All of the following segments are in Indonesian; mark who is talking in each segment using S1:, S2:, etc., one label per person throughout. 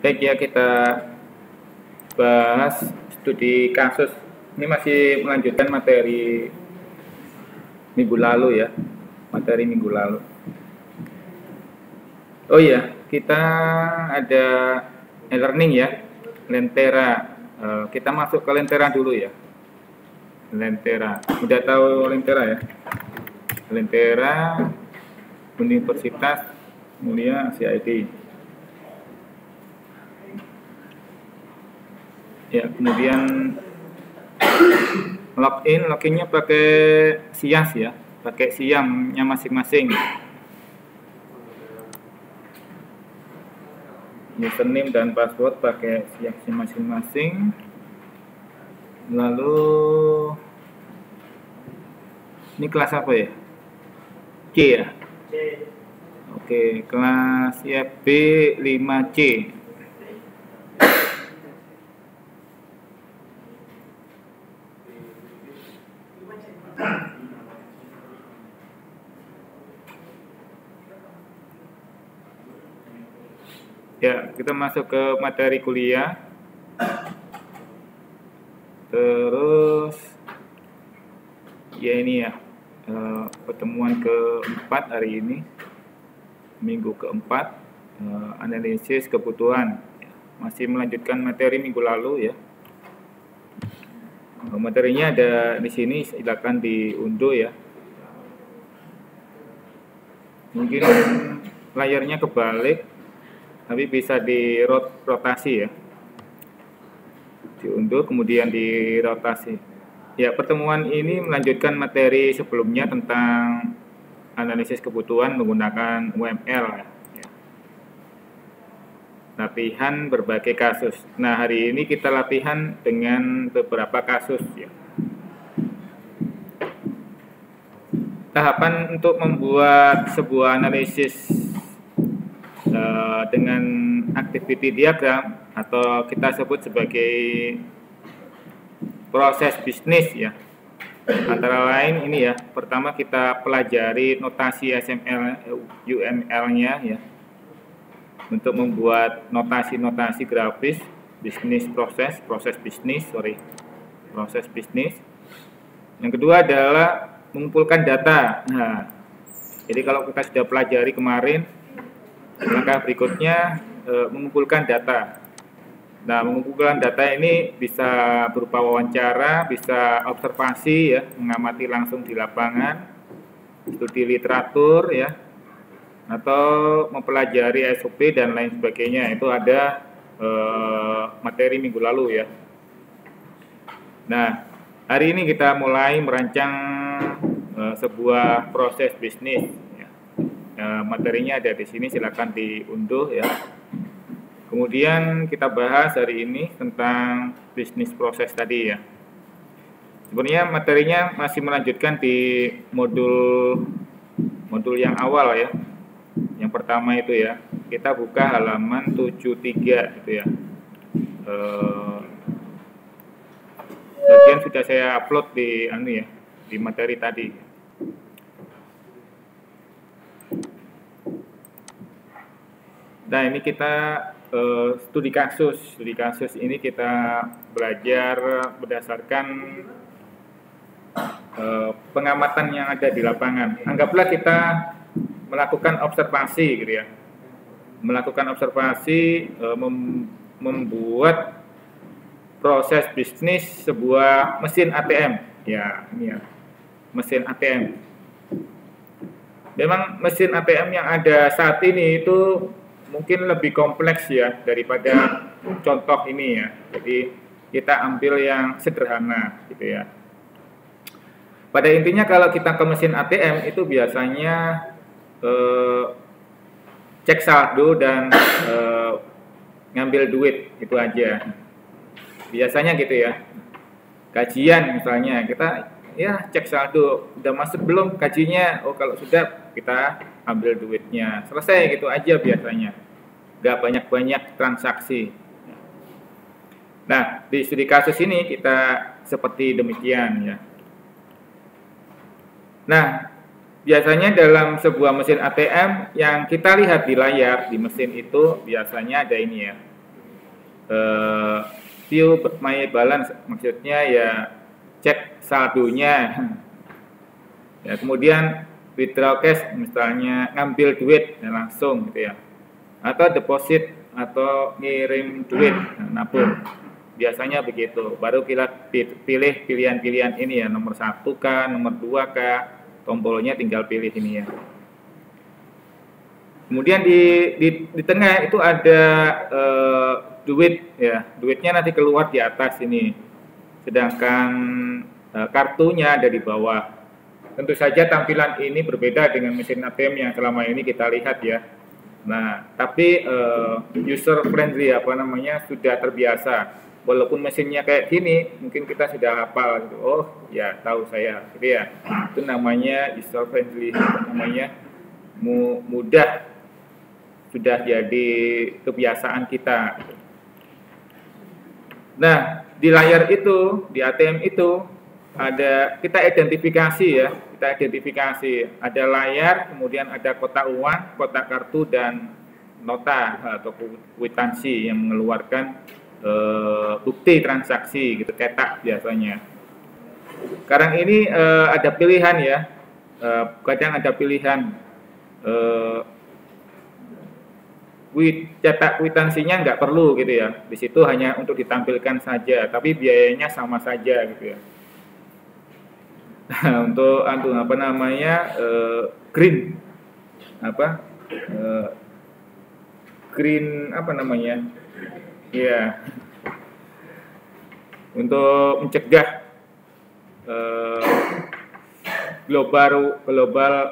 S1: Baik ya, kita bahas studi kasus. Ini masih melanjutkan materi minggu lalu ya, materi minggu lalu. Oh iya, kita ada e-learning ya, Lentera. Kita masuk ke Lentera dulu ya. Lentera, udah tahu Lentera ya? Lentera Universitas Mulia Asia ID. Ya, kemudian loginnya pakai SIAS ya, pakai SIAM-nya masing-masing. Username dan password pakai SIAM-nya masing-masing. Lalu ini kelas apa ya? C ya? C. Oke, kelas IFB 5C. Ya, kita masuk ke materi kuliah. Terus ya ini ya, pertemuan keempat hari ini, minggu keempat, analisis kebutuhan. Masih melanjutkan materi minggu lalu ya. Materinya ada di sini, silakan diunduh ya. Mungkin layarnya kebalik, tapi bisa dirotasi ya, diunduh kemudian dirotasi. Ya, pertemuan ini melanjutkan materi sebelumnya tentang analisis kebutuhan menggunakan UML ya. Latihan berbagai kasus. Nah, hari ini kita latihan dengan beberapa kasus ya. Tahapan untuk membuat sebuah analisis dengan activity diagram atau kita sebut sebagai proses bisnis ya. Antara lain ini ya, pertama kita pelajari notasi XML UML-nya ya. Untuk membuat notasi-notasi grafis bisnis proses bisnis. Yang kedua adalah mengumpulkan data. Nah, jadi kalau kita sudah pelajari kemarin, langkah berikutnya mengumpulkan data. Nah, mengumpulkan data ini bisa berupa wawancara, bisa observasi ya, mengamati langsung di lapangan, studi literatur ya, atau mempelajari SOP dan lain sebagainya. Itu ada materi minggu lalu ya. Nah, hari ini kita mulai merancang sebuah proses bisnis. Materinya ada di sini, silakan diunduh ya. Kemudian kita bahas hari ini tentang bisnis proses tadi ya. Sebenarnya materinya masih melanjutkan di modul yang awal ya. Yang pertama itu ya, kita buka halaman 73 gitu ya. Bagian sudah saya upload di di materi tadi. Nah, ini kita studi kasus ini kita belajar berdasarkan pengamatan yang ada di lapangan. Anggaplah kita melakukan observasi gitu ya, membuat proses bisnis sebuah mesin ATM ya, ini ya, mesin ATM. Memang mesin ATM yang ada saat ini itu mungkin lebih kompleks ya daripada contoh ini ya. Jadi kita ambil yang sederhana gitu ya. Pada intinya kalau kita ke mesin ATM itu biasanya cek saldo dan ngambil duit, itu aja. Biasanya gitu ya. Gajian misalnya, kita ya cek saldo, udah masuk belum gajinya? Oh, kalau sudah kita ambil duitnya, selesai gitu aja biasanya, nggak banyak-banyak transaksi. Nah, di studi kasus ini kita seperti demikian ya. Nah, biasanya dalam sebuah mesin ATM yang kita lihat di layar di mesin itu biasanya ada ini ya, view my balance, maksudnya ya cek saldonya. Ya, kemudian withdraw cash, misalnya ngambil duit ya, langsung gitu ya, atau deposit atau ngirim duit, nabung, biasanya begitu. Baru kita pilih pilihan-pilihan ini ya, nomor 1 kah, nomor 2 kah, tombolnya tinggal pilih ini ya. Kemudian di tengah itu ada duit ya, duitnya nanti keluar di atas ini, sedangkan kartunya ada di bawah. Tentu saja tampilan ini berbeda dengan mesin ATM yang selama ini kita lihat ya. Nah, tapi user friendly sudah terbiasa. Walaupun mesinnya kayak gini, mungkin kita sudah hafal gitu. Oh, ya tahu saya, gitu ya. Itu namanya user friendly, namanya mudah, sudah jadi kebiasaan kita. Nah, di layar itu, di ATM itu ada, kita identifikasi ya, ada layar, kemudian ada kotak uang, kotak kartu, dan nota atau kwitansi yang mengeluarkan bukti transaksi gitu, cetak biasanya. Sekarang ini ada pilihan ya, kadang ada pilihan cetak kwitansinya nggak perlu gitu ya, di situ hanya untuk ditampilkan saja, tapi biayanya sama saja gitu ya. Untuk green ya, untuk mencegah global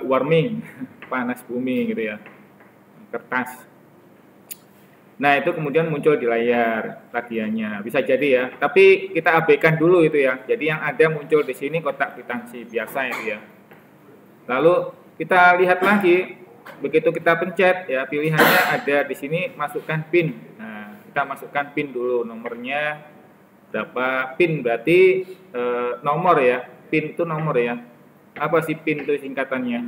S1: warming, panas bumi gitu ya, kertas. Nah, itu kemudian muncul di layar tagihannya, bisa jadi ya. Tapi kita abaikan dulu itu ya. Jadi yang ada muncul di sini kotak kwitansi biasa itu ya. Lalu kita lihat lagi, begitu kita pencet ya, pilihannya ada di sini, masukkan PIN. Nah, kita masukkan PIN dulu, nomornya berapa? PIN berarti nomor ya. PIN itu nomor ya. Apa sih PIN itu singkatannya?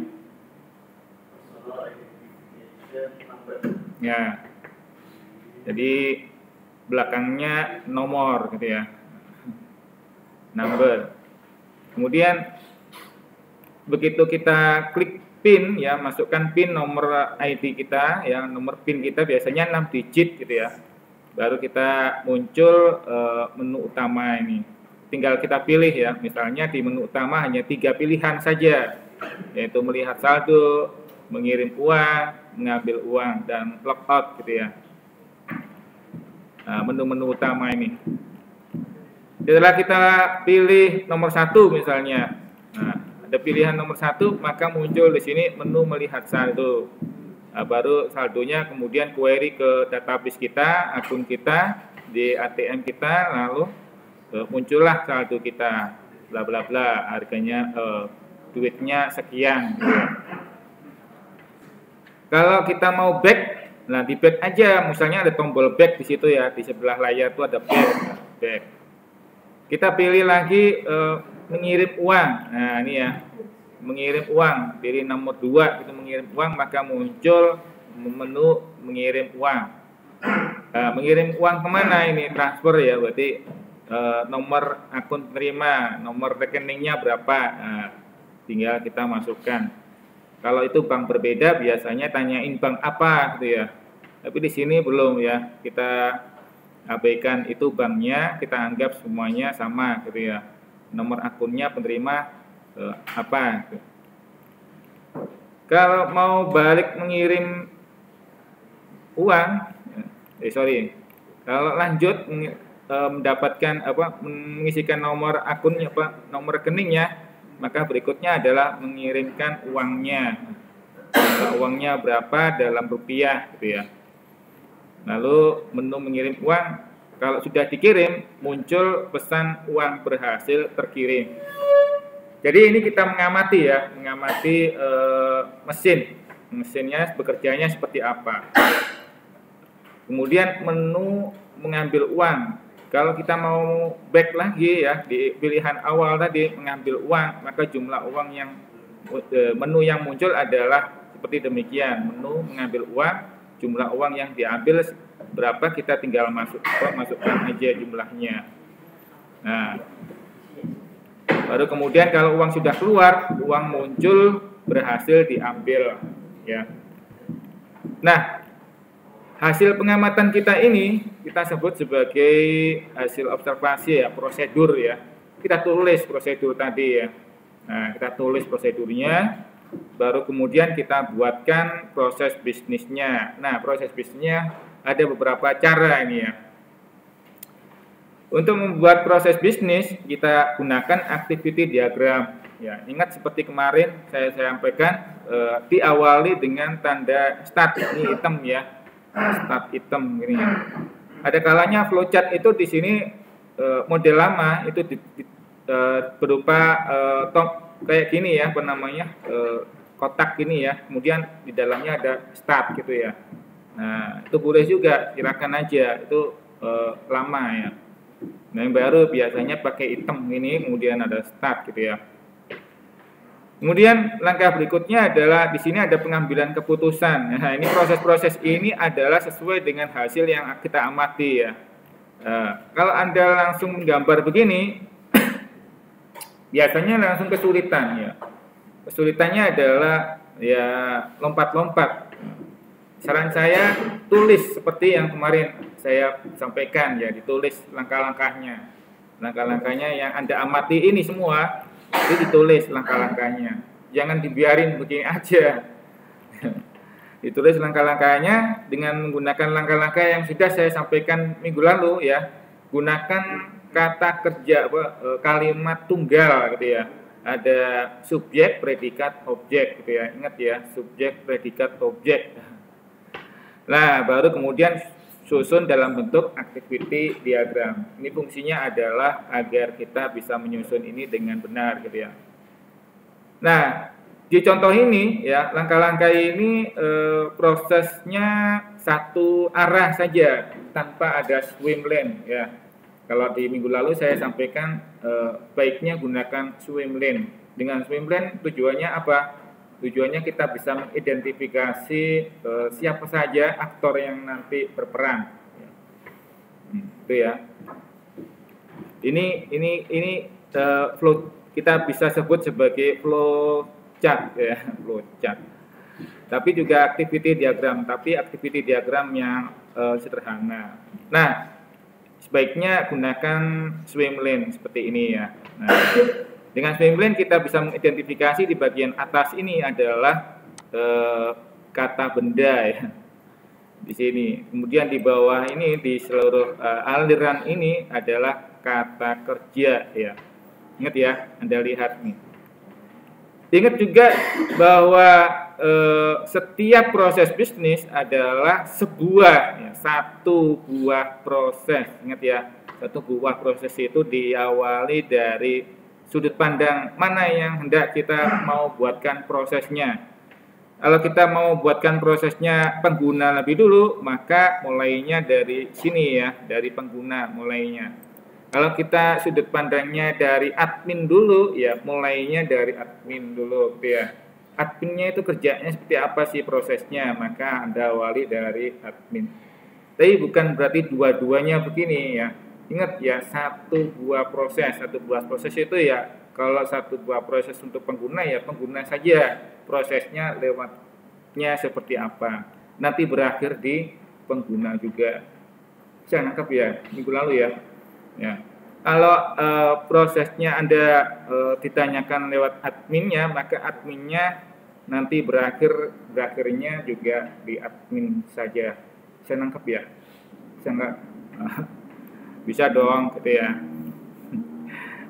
S1: Ya. Jadi belakangnya nomor gitu ya, number. Kemudian begitu kita klik PIN ya, masukkan PIN nomor ID kita ya, nomor PIN kita biasanya 6 digit gitu ya. Baru kita muncul menu utama ini. Tinggal kita pilih ya, misalnya di menu utama hanya 3 pilihan saja, yaitu melihat saldo, mengirim uang, mengambil uang, dan logout gitu ya. Nah, menu-menu utama ini. Setelah kita pilih nomor 1 misalnya, nah, ada pilihan nomor 1, maka muncul di sini menu melihat saldo. Nah, baru saldonya kemudian query ke database kita, akun kita di ATM kita, lalu muncullah saldo kita, bla bla bla, harganya duitnya sekian. Kalau kita mau back, nah di back aja, misalnya ada tombol back di situ ya, di sebelah layar itu ada back. Kita pilih lagi mengirim uang. Nah ini ya, mengirim uang, pilih nomor 2 itu mengirim uang, maka muncul menu mengirim uang. Mengirim uang kemana ini? Transfer ya, berarti nomor akun penerima, nomor rekeningnya berapa, tinggal kita masukkan. Kalau itu bank berbeda, biasanya tanyain bank apa gitu ya. Tapi di sini belum ya, kita abaikan itu banknya, kita anggap semuanya sama gitu ya. Nomor akunnya penerima apa gitu. Kalau mau balik mengirim uang, kalau lanjut mendapatkan mengisikan nomor akunnya, nomor rekeningnya, maka berikutnya adalah mengirimkan uangnya. Uangnya berapa dalam rupiah gitu ya. Lalu menu mengirim uang, kalau sudah dikirim muncul pesan uang berhasil terkirim. Jadi ini kita mengamati ya, mesinnya bekerjanya seperti apa. Kemudian menu mengambil uang. Kalau kita mau back lagi ya, di pilihan awal tadi mengambil uang, maka jumlah uang yang menu yang muncul adalah seperti demikian. Menu mengambil uang, jumlah uang yang diambil berapa, kita tinggal masukkan aja jumlahnya. Nah, baru kemudian kalau uang sudah keluar, uang muncul berhasil diambil ya. Nah, hasil pengamatan kita ini kita sebut sebagai hasil observasi ya, prosedur ya. Kita tulis prosedur tadi ya. Nah, kita tulis prosedurnya, baru kemudian kita buatkan proses bisnisnya. Nah, proses bisnisnya ada beberapa cara ini ya. Untuk membuat proses bisnis, kita gunakan activity diagram. Ya, ingat seperti kemarin saya sampaikan, diawali dengan tanda start, ini hitam ya, start hitam ini ya. Ada kalanya flowchart itu di sini model lama itu berupa kayak gini ya, apa namanya, kotak gini ya, kemudian di dalamnya ada start gitu ya. Nah, itu boleh juga, silakan aja, itu lama ya. Nah, yang baru biasanya pakai hitam ini, kemudian ada start gitu ya. Kemudian langkah berikutnya adalah di sini ada pengambilan keputusan. Nah, ini proses-proses ini adalah sesuai dengan hasil yang kita amati ya. Kalau Anda langsung menggambar begini, biasanya langsung kesulitan ya. Kesulitannya adalah ya lompat-lompat. Saran saya tulis seperti yang kemarin saya sampaikan ya, ditulis langkah-langkahnya. Langkah-langkahnya yang Anda amati ini semua itu ditulis langkah-langkahnya. Jangan dibiarin begini aja. Ditulis langkah-langkahnya dengan menggunakan langkah-langkah yang sudah saya sampaikan minggu lalu ya. Gunakan kata kerja kalimat tunggal gitu ya. Ada subjek, predikat, objek gitu ya. Ingat ya, subjek, predikat, objek. Nah, baru kemudian susun dalam bentuk activity diagram. Ini fungsinya adalah agar kita bisa menyusun ini dengan benar gitu ya. Nah, di contoh ini ya, langkah-langkah ini prosesnya satu arah saja tanpa ada swim lane ya. Kalau di minggu lalu saya sampaikan baiknya gunakan swim lane. Dengan swim lane tujuannya apa? Tujuannya kita bisa mengidentifikasi siapa saja aktor yang nanti berperan. Itu ya. Ini flow, kita bisa sebut sebagai flow chart ya, flow chart. Tapi juga activity diagram, tapi activity diagram yang sederhana. Nah, sebaiknya gunakan swim lane seperti ini ya. Nah, dengan swim lane kita bisa mengidentifikasi di bagian atas ini adalah kata benda ya, di sini. Kemudian di bawah ini di seluruh aliran ini adalah kata kerja ya. Ingat ya, Anda lihat nih. Ingat juga bahwa setiap proses bisnis adalah satu buah proses. Ingat ya, satu buah proses itu diawali dari sudut pandang mana yang hendak kita mau buatkan prosesnya. Kalau kita mau buatkan prosesnya pengguna lebih dulu, maka mulainya dari sini ya, dari pengguna mulainya. Kalau kita sudut pandangnya dari admin dulu, ya mulainya dari admin dulu ya. Adminnya itu kerjanya seperti apa sih prosesnya, maka Anda awali dari admin. Tapi bukan berarti dua-duanya begini ya. Ingat ya, satu buah proses itu ya, kalau satu buah proses untuk pengguna ya pengguna saja, prosesnya lewatnya seperti apa, nanti berakhir di pengguna juga. Saya nangkep ya minggu lalu ya. Ya, kalau prosesnya Anda ditanyakan lewat adminnya, maka adminnya nanti berakhirnya juga di admin saja. Saya nangkep ya, saya nggak bisa dong gitu ya.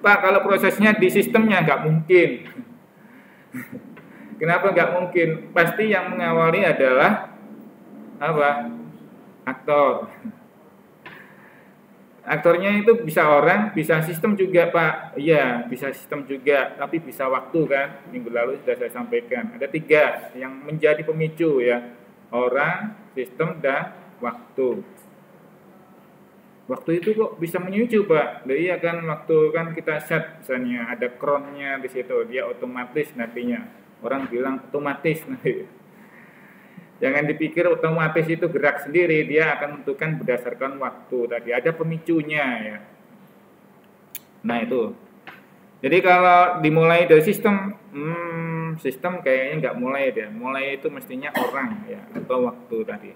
S1: Pak, kalau prosesnya di sistemnya nggak mungkin. Kenapa nggak mungkin? Pasti yang mengawali adalah apa? Aktor. Aktornya itu bisa orang, bisa sistem juga Pak. Iya, bisa sistem juga, tapi bisa waktu kan. Minggu lalu sudah saya sampaikan. Ada 3 yang menjadi pemicu ya. Orang, sistem, dan waktu. Waktu itu kok bisa menyuju Pak? Iya kan, waktu kan kita set misalnya ada cronnya di situ, dia otomatis nantinya. Orang bilang otomatis nanti. Jangan dipikir otomatis itu gerak sendiri, dia akan menentukan berdasarkan waktu tadi. Ada pemicunya ya. Nah itu. Jadi kalau dimulai dari sistem, sistem kayaknya nggak mulai deh. Mulai itu mestinya orang ya atau waktu tadi.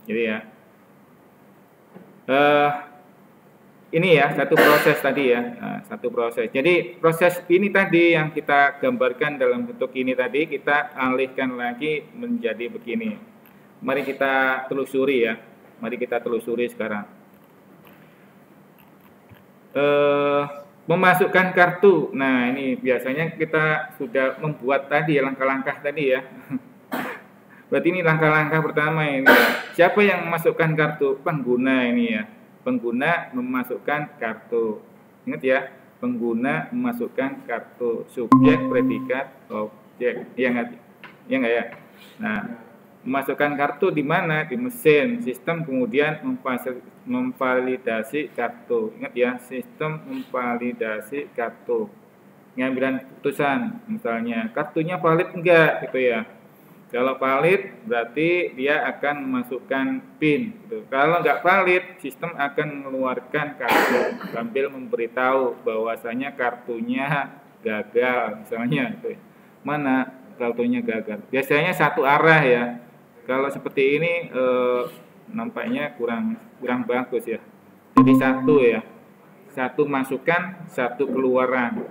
S1: Jadi ya. Ini ya satu proses tadi ya, satu proses. Jadi proses ini tadi yang kita gambarkan dalam bentuk ini tadi, kita alihkan lagi menjadi begini. Mari kita telusuri ya, mari kita telusuri sekarang. Memasukkan kartu. Nah ini biasanya kita sudah membuat tadi langkah-langkah tadi ya. Berarti ini langkah-langkah pertama ini. Siapa yang memasukkan kartu? Pengguna ini ya. Pengguna memasukkan kartu. Ingat ya, pengguna memasukkan kartu. Subjek, predikat, objek. Ya enggak ya? Nah, memasukkan kartu di mana? Di mesin. Sistem kemudian memvalidasi kartu. Ingat ya, sistem memvalidasi kartu. Pengambilan keputusan, misalnya kartunya valid enggak gitu ya. Kalau valid berarti dia akan memasukkan PIN. Gitu. Kalau nggak valid, sistem akan mengeluarkan kartu sambil memberitahu bahwasanya kartunya gagal, misalnya. Gitu. Mana kartunya gagal? Biasanya satu arah ya. Kalau seperti ini nampaknya kurang bagus ya. Jadi satu ya, satu masukan, satu keluaran.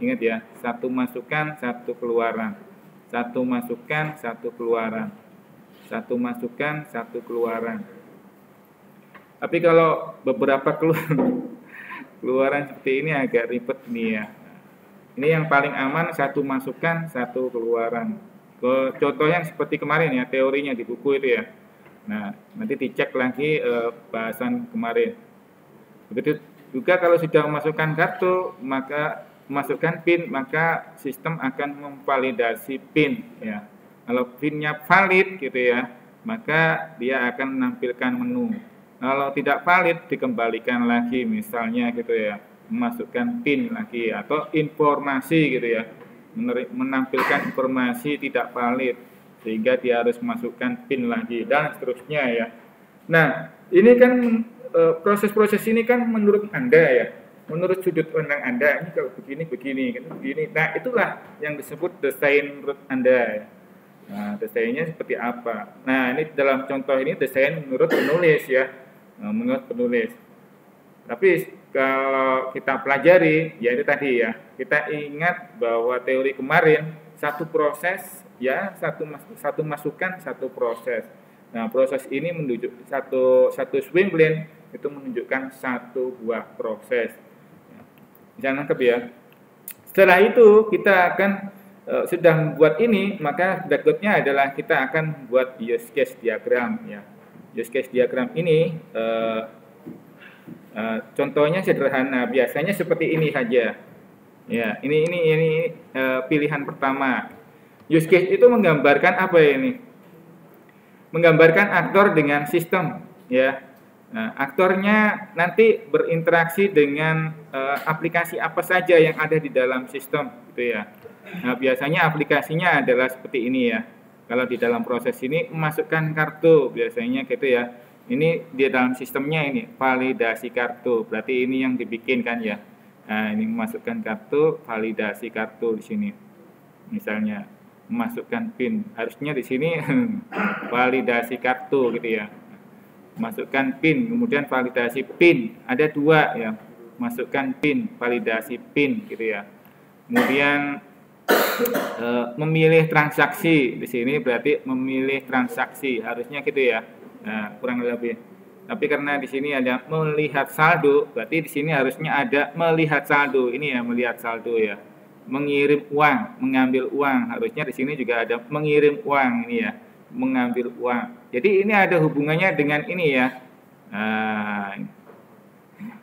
S1: Ingat ya, satu masukan, satu keluaran. Satu masukan, satu keluaran. Satu masukan, satu keluaran. Tapi kalau beberapa keluaran seperti ini agak ribet nih ya. Ini yang paling aman, satu masukan, satu keluaran. Contoh yang seperti kemarin ya, teorinya di buku itu ya. Nah, nanti dicek lagi bahasan kemarin. Begitu juga kalau sudah memasukkan kartu, maka masukkan PIN, maka sistem akan memvalidasi PIN ya. Kalau PIN-nya valid gitu ya, maka dia akan menampilkan menu. Kalau tidak valid, dikembalikan lagi misalnya gitu ya, memasukkan PIN lagi atau informasi gitu ya, menampilkan informasi tidak valid sehingga dia harus masukkan PIN lagi dan seterusnya ya. Nah, ini kan proses-proses ini kan menurut Anda ya, menurut sudut pandang Anda, ini kalau begini, kan begini. Nah, itulah yang disebut desain menurut Anda. Ya. Nah, desainnya seperti apa? Nah, ini dalam contoh ini desain menurut penulis ya, menurut penulis. Tapi kalau kita pelajari, ya itu tadi ya, kita ingat bahwa teori kemarin satu proses ya, satu masukan, satu proses. Nah, proses ini menunjuk satu swing plane itu menunjukkan satu buah proses. Bisa nangkep ya. Setelah itu kita akan sudah membuat ini, maka berikutnya adalah kita akan membuat use case diagram ya. Use case diagram ini contohnya sederhana, biasanya seperti ini saja. Ya, ini pilihan pertama. Use case itu menggambarkan apa ini? Menggambarkan aktor dengan sistem ya. Nah, aktornya nanti berinteraksi dengan aplikasi apa saja yang ada di dalam sistem, gitu ya. Nah, biasanya aplikasinya adalah seperti ini ya. Kalau di dalam proses ini memasukkan kartu, biasanya gitu ya. Ini di dalam sistemnya ini validasi kartu, berarti ini yang dibikin kan ya. Nah, ini memasukkan kartu, validasi kartu di sini. Misalnya memasukkan PIN, harusnya di sini validasi kartu gitu ya. Masukkan PIN, kemudian validasi PIN. Ada dua ya, masukkan PIN, validasi PIN gitu ya. Kemudian memilih transaksi di sini berarti memilih transaksi, harusnya gitu ya. Nah, kurang lebih. Tapi karena di sini ada melihat saldo, berarti di sini harusnya ada melihat saldo. Ini ya melihat saldo ya. Mengirim uang, mengambil uang, harusnya di sini juga ada mengirim uang ini ya. Mengambil uang. Jadi ini ada hubungannya dengan ini ya. Nah,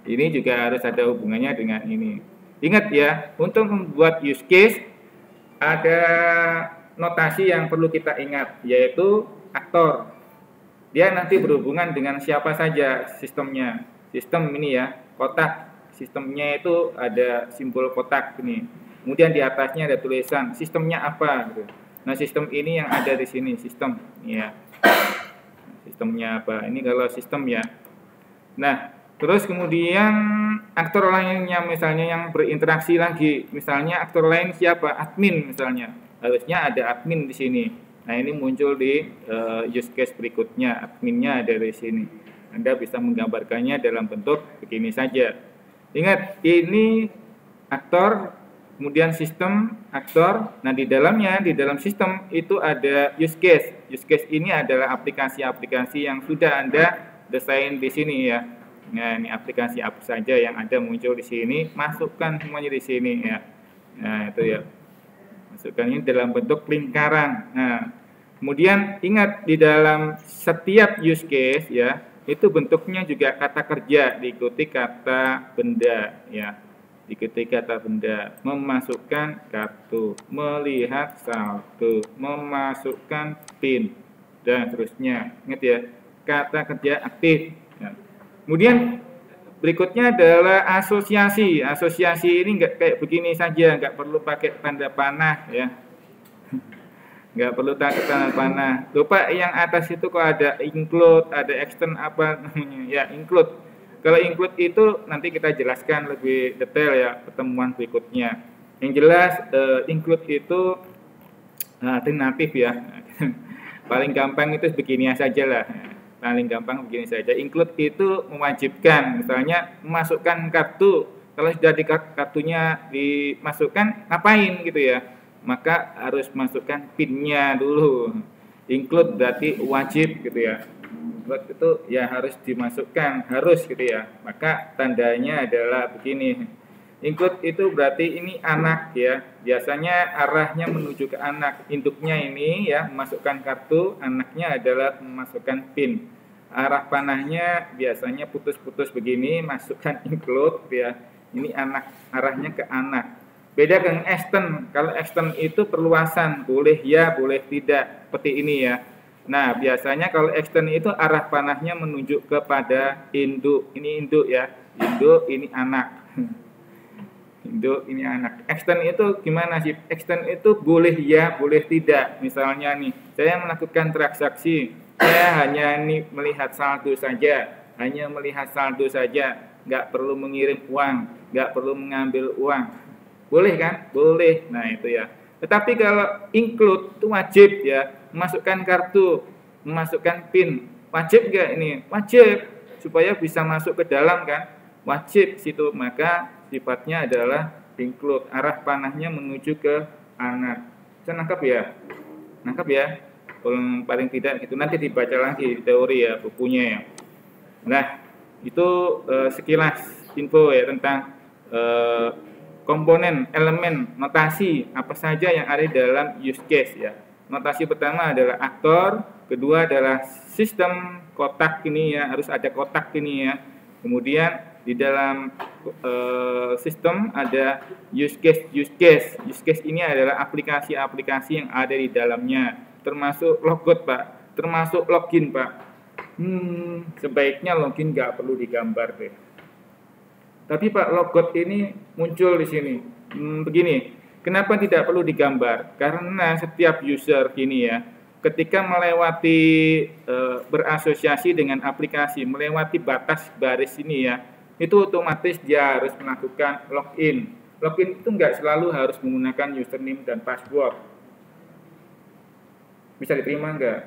S1: ini juga harus ada hubungannya dengan ini. Ingat ya, untuk membuat use case ada notasi yang perlu kita ingat, yaitu aktor. Dia nanti berhubungan dengan siapa saja sistemnya. Sistem ini ya, kotak. Sistemnya itu ada simbol kotak ini. Kemudian di atasnya ada tulisan sistemnya apa gitu. Nah, sistem ini yang ada di sini, sistem ya. Sistemnya apa? Ini kalau sistem ya. Nah, terus kemudian aktor lainnya misalnya yang berinteraksi lagi. Misalnya aktor lain siapa? Admin misalnya. Harusnya ada admin di sini. Nah, ini muncul di use case berikutnya. Adminnya ada di sini. Anda bisa menggambarkannya dalam bentuk begini saja. Ingat, ini aktor, kemudian sistem, aktor. Nah, di dalamnya, di dalam sistem itu ada use case. Use case ini adalah aplikasi-aplikasi yang sudah Anda desain di sini ya. Nah, ini aplikasi apa saja yang ada muncul di sini, masukkan semuanya di sini ya. Nah, itu ya. Masukkan ini dalam bentuk lingkaran. Nah, kemudian ingat di dalam setiap use case ya, itu bentuknya juga kata kerja diikuti kata benda ya. Diikuti kata benda, memasukkan kartu, melihat saldo, memasukkan PIN dan seterusnya. Ingat ya, kata kerja aktif. Ya. Kemudian berikutnya adalah asosiasi. Asosiasi ini enggak kayak begini saja, enggak perlu pakai tanda panah ya. Nggak perlu tanda panah. Lupa yang atas itu kok ada include, ada extend apa namanya? Ya, include. Kalau include itu nanti kita jelaskan lebih detail ya pertemuan berikutnya. Yang jelas include itu alternatif ya. Paling gampang itu begini saja lah. Paling gampang begini saja. Include itu mewajibkan, misalnya memasukkan kartu. Kalau sudah di kartunya dimasukkan, ngapain gitu ya? Maka harus masukkan PIN-nya dulu. Include berarti wajib gitu ya. Buat itu ya harus dimasukkan, harus gitu ya. Maka tandanya adalah begini. Include itu berarti ini anak ya. Biasanya arahnya menuju ke anak. Induknya ini ya memasukkan kartu, anaknya adalah memasukkan PIN. Arah panahnya biasanya putus-putus begini, masukkan include ya. Ini anak, arahnya ke anak. Beda dengan extend. Kalau extend itu perluasan, boleh ya, boleh tidak, seperti ini ya. Nah, biasanya kalau extend itu arah panahnya menunjuk kepada induk. Ini induk ya, induk ini anak. Induk ini anak. Extend itu gimana sih? Extend itu boleh ya, boleh tidak. Misalnya nih, saya melakukan transaksi, saya hanya nih melihat saldo saja, hanya melihat saldo saja, nggak perlu mengirim uang, nggak perlu mengambil uang. Boleh kan? Boleh. Nah, itu ya. Tetapi kalau include itu wajib ya, memasukkan kartu, memasukkan PIN. Wajib enggak ini? Wajib. Supaya bisa masuk ke dalam kan? Wajib situ. Maka sifatnya adalah include. Arah panahnya menuju ke anak. Bisa nangkap ya? Nangkap ya? Paling tidak itu nanti dibaca lagi teori ya, bukunya ya. Nah, itu sekilas info ya tentang komponen, elemen, notasi apa saja yang ada dalam use case ya. Notasi pertama adalah aktor, kedua adalah sistem kotak ini ya, harus ada kotak ini ya. Kemudian di dalam sistem ada use case. Use case ini adalah aplikasi-aplikasi yang ada di dalamnya, termasuk logout Pak, termasuk login Pak. Sebaiknya login nggak perlu digambar deh. Tapi Pak, logout ini muncul di sini. Begini, kenapa tidak perlu digambar? Karena setiap user gini ya, ketika melewati berasosiasi dengan aplikasi, melewati batas baris ini ya, itu otomatis dia harus melakukan login. Login itu nggak selalu harus menggunakan username dan password. Bisa diterima nggak?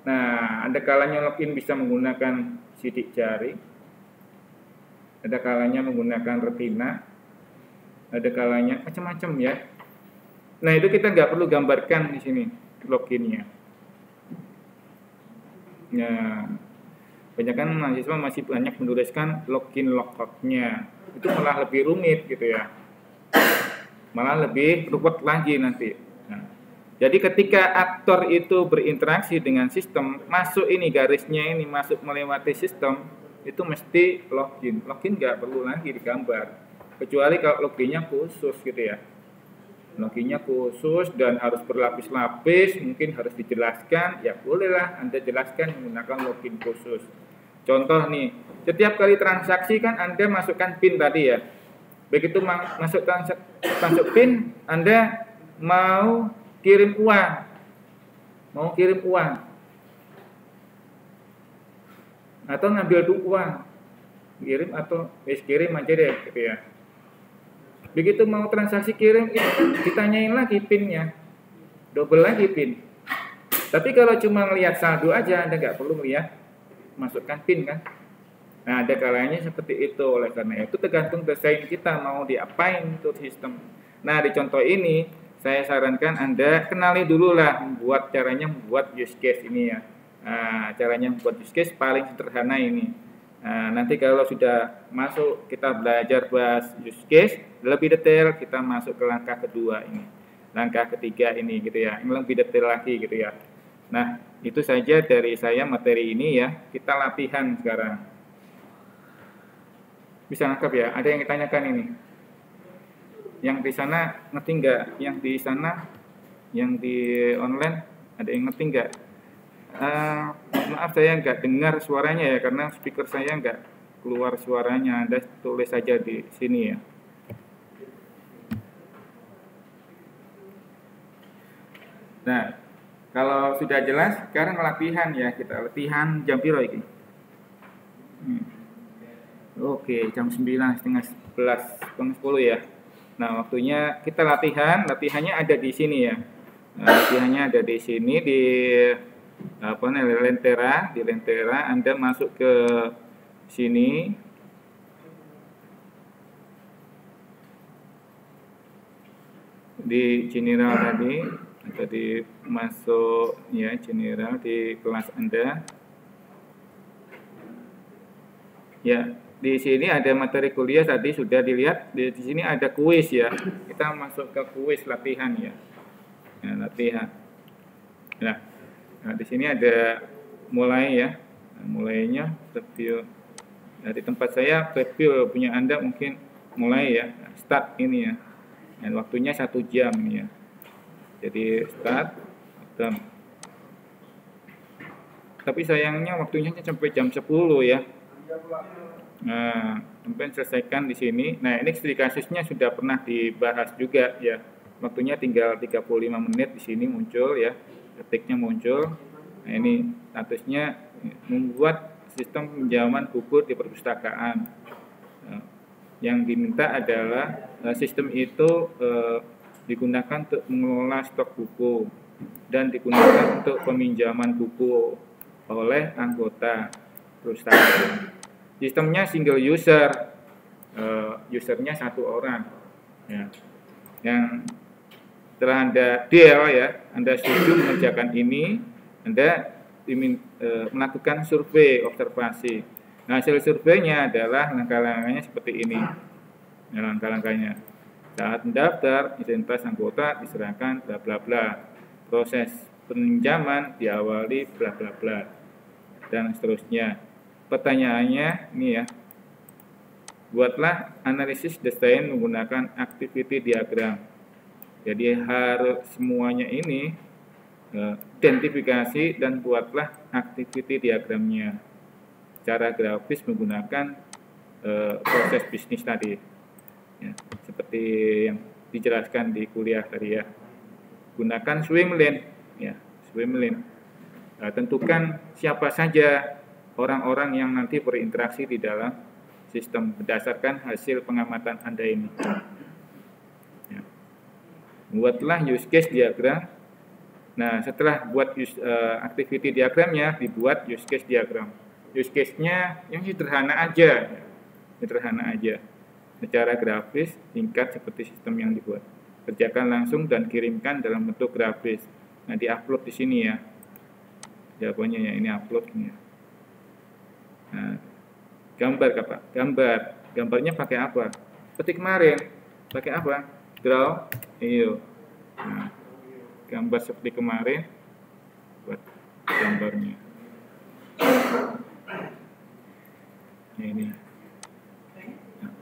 S1: Nah, ada kalanya login bisa menggunakan sidik jari. Ada kalanya menggunakan retina, ada kalanya macam-macam ya. Nah, itu kita nggak perlu gambarkan di sini loginnya. Nah, banyak kan mahasiswa masih banyak menuliskan login logoutnya. Itu malah lebih rumit gitu ya. Malah lebih ruwet lagi nanti. Nah, jadi ketika aktor itu berinteraksi dengan sistem, masuk ini garisnya ini masuk melewati sistem, itu mesti login. Login nggak perlu lagi digambar, kecuali kalau loginnya khusus gitu ya. Loginnya khusus dan harus berlapis-lapis, mungkin harus dijelaskan, ya bolehlah Anda jelaskan menggunakan login khusus. Contoh nih, setiap kali transaksi kan Anda masukkan PIN tadi ya. Begitu masuk PIN, Anda mau kirim uang, mau kirim uang, atau ngambil tuh uang, kirim atau kirim aja deh, gitu ya. Begitu mau transaksi kirim itu kan ditanyain lagi pinnya, double lagi pin. Tapi kalau cuma ngelihat saldo aja, Anda nggak perlu melihat masukkan pin kan. Nah, ada kalanya seperti itu. Oleh karena itu tergantung desain kita mau diapain untuk sistem. Nah, di contoh ini saya sarankan Anda kenali dulu lah caranya membuat use case ini ya. Nah, caranya membuat use case paling sederhana ini. Nah, nanti kalau sudah masuk kita belajar bahas use case lebih detail, kita masuk ke langkah kedua ini, langkah ketiga ini gitu ya, yang lebih detail lagi gitu ya. Nah, itu saja dari saya materi ini ya. Kita latihan sekarang. Bisa nangkap ya? Ada yang ditanyakan ini? Yang di sana ngerti nggak? Yang di sana, yang di online ada yang ngerti nggak? Maaf saya nggak dengar suaranya ya, karena speaker saya nggak keluar suaranya. Anda tulis saja di sini ya. Nah, kalau sudah jelas, sekarang latihan ya. Kita latihan jam piro ini. Oke, jam 9, setengah 11, setengah 10 ya. Nah, waktunya kita latihan. Latihannya ada di sini ya. Latihannya ada di sini di Lentera. Di Lentera Anda masuk ke sini. Di general tadi masuk ya, general di kelas Anda. Ya, di sini ada materi kuliah tadi sudah dilihat. Di sini ada kuis ya. Kita masuk ke kuis latihan ya. Nah, latihan. Nah, di sini ada mulai ya. Nah, mulainya review. Nah, di tempat saya review, punya Anda mungkin mulai ya. Start ini ya. Dan waktunya 1 jam ya. Jadi start jam. Tapi sayangnya waktunya sampai jam 10 ya. Nah, sampai selesaikan di sini. Nah, ini studi kasusnya sudah pernah dibahas juga ya. Waktunya tinggal 35 menit di sini muncul ya. Ketiknya muncul. Nah, ini statusnya membuat sistem pinjaman buku di perpustakaan. Nah, yang diminta adalah sistem itu digunakan untuk mengelola stok buku dan digunakan untuk peminjaman buku oleh anggota perpustakaan. Sistemnya single user, usernya 1 orang. Ya. Yang setelah Anda deal ya, Anda setuju mengerjakan ini, Anda melakukan survei observasi. Nah, hasil surveinya adalah langkah-langkahnya seperti ini. Nah, langkah-langkahnya saat mendaftar, identitas anggota diserahkan bla bla bla, proses pinjaman diawali bla bla bla, dan seterusnya. Pertanyaannya ini ya, buatlah analisis desain menggunakan activity diagram. Jadi harus semuanya ini identifikasi dan buatlah activity diagramnya secara grafis menggunakan proses bisnis tadi ya, seperti yang dijelaskan di kuliah tadi ya. Gunakan swim lane ya, swim lane. Tentukan siapa saja orang-orang yang nanti berinteraksi di dalam sistem berdasarkan hasil pengamatan Anda ini ya. Buatlah use case diagram. Nah, setelah buat activity diagramnya, dibuat use case diagram. Use case-nya yang sederhana aja, sederhana aja. Secara grafis, singkat seperti sistem yang dibuat. Kerjakan langsung dan kirimkan dalam bentuk grafis. Nah, di-upload di sini ya. Jawabannya ya, ini upload ini ya. Nah, gambar Pak, gambarnya pakai apa? Seperti kemarin, pakai apa? Draw, iyo. Nah, gambar seperti kemarin, buat gambarnya. Nah, ini.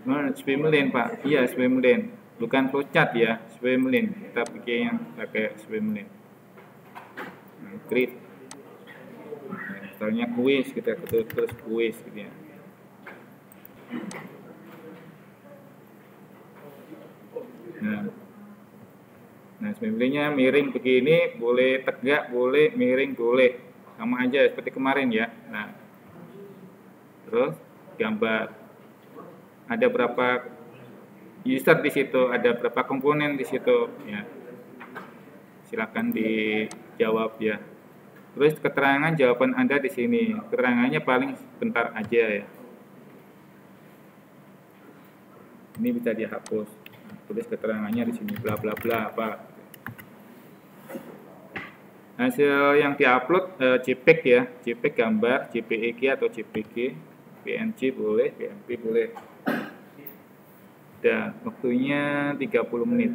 S1: Nah, swim lane Pak, iya swim lane, bukan flowchart ya, swim lane. Kita pakai swim lane. Nah, grid. Nah, misalnya kuis, kita terus kuis gitu ya. Nah, spindlenya miring begini, boleh tegak, boleh miring, boleh. Sama aja seperti kemarin ya. Nah, terus gambar. Ada berapa user di situ, ada berapa komponen di situ ya. Silakan dijawab ya. Terus keterangan jawaban Anda di sini. Keterangannya paling sebentar aja ya. Ini bisa dihapus. Nah, tulis keterangannya di sini bla bla bla apa. Hasil yang diupload JPEG ya, JPEG gambar, JPEG atau JPG, PNG boleh, PNG boleh. Dan waktunya 30 menit.